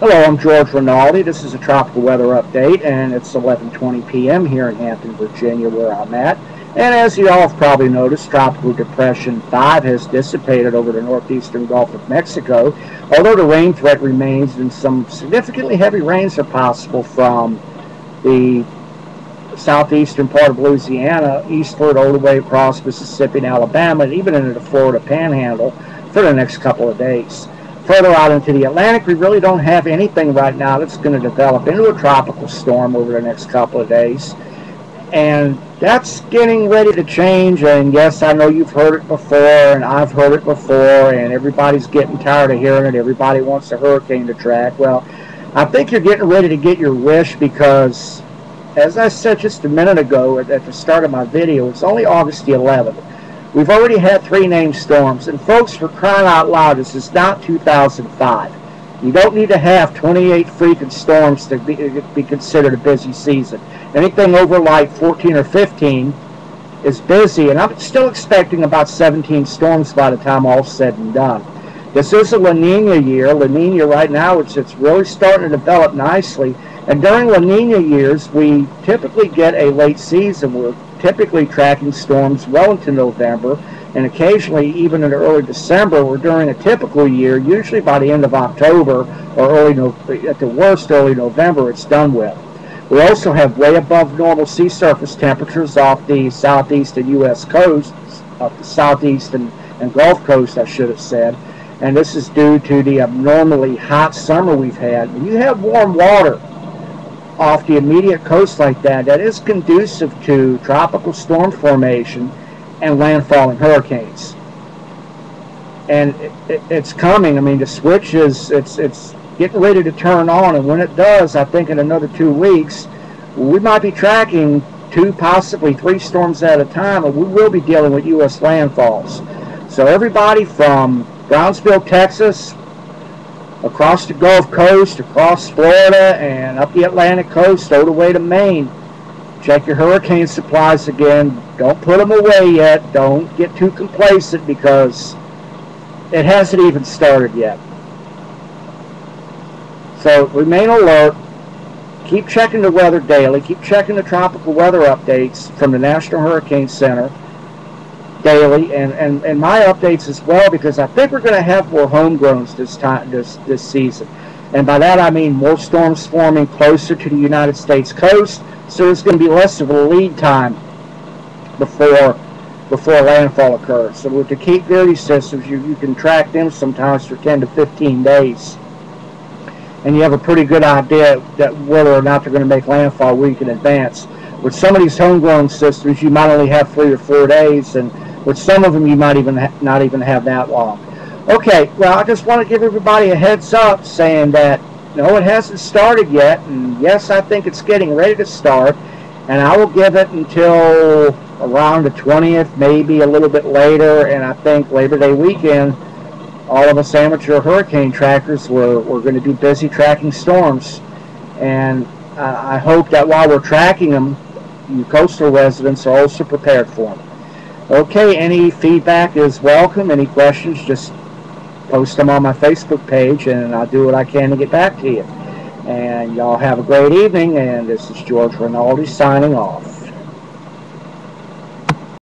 Hello, I'm George Rinaldi. This is a tropical weather update, and it's 11:20 p.m. here in Hampton, Virginia, where I'm at. And as you all have probably noticed, Tropical Depression 5 has dissipated over the northeastern Gulf of Mexico, although the rain threat remains and some significantly heavy rains are possible from the southeastern part of Louisiana, eastward all the way across Mississippi and Alabama, and even into the Florida Panhandle for the next couple of days. Further out into the Atlantic, we really don't have anything right now that's going to develop into a tropical storm over the next couple of days. And that's getting ready to change. And yes, I know you've heard it before, and I've heard it before, and everybody's getting tired of hearing it. Everybody wants a hurricane to track. Well, I think you're getting ready to get your wish because, as I said just a minute ago at the start of my video, it's only August the 11th. We've already had 3 named storms, and folks, for crying out loud, this is not 2005. You don't need to have 28 freaking storms to be considered a busy season. Anything over like 14 or 15 is busy, and I'm still expecting about 17 storms by the time all's said and done. This is a La Nina year. La Nina right now, it's really starting to develop nicely, and during La Nina years, we typically get a late season. We're typically tracking storms well into November, and occasionally even in early December, or during a typical year, usually by the end of October or at the worst early November, it's done with. We also have way above normal sea surface temperatures off the southeast and U.S. coast, off the southeast and Gulf Coast, I should have said, and this is due to the abnormally hot summer we've had. When you have warm water off the immediate coast like that, that is conducive to tropical storm formation and landfalling hurricanes. And it's coming. I mean, the switch is it's getting ready to turn on, and when it does, I think in another 2 weeks, we might be tracking 2, possibly 3 storms at a time, and we will be dealing with U.S. landfalls. So everybody from Brownsville, Texas, across the Gulf Coast, across Florida, and up the Atlantic coast, all the way to Maine. Check your hurricane supplies again. Don't put them away yet. Don't get too complacent because it hasn't even started yet. So remain alert. Keep checking the weather daily. Keep checking the tropical weather updates from the National Hurricane Center daily, and my updates as well, because I think we're going to have more homegrowns this season, and by that I mean more storms forming closer to the United States coast, so there's going to be less of a lead time before landfall occurs. So with the Cape Verde systems, you can track them sometimes for 10 to 15 days, and you have a pretty good idea that whether or not they're going to make landfall a week in advance. With some of these homegrown systems, you might only have 3 or 4 days, and with some of them, you might not even have that long. Okay, well, I just want to give everybody a heads up saying that, no, it hasn't started yet, and yes, I think it's getting ready to start, and I will give it until around the 20th, maybe a little bit later, and I think Labor Day weekend, all of us amateur hurricane trackers, we're going to be busy tracking storms, and I hope that while we're tracking them, you coastal residents are also prepared for them. Okay, any feedback is welcome. Any questions, just post them on my Facebook page, and I'll do what I can to get back to you. And y'all have a great evening, and this is George Rinaldi signing off.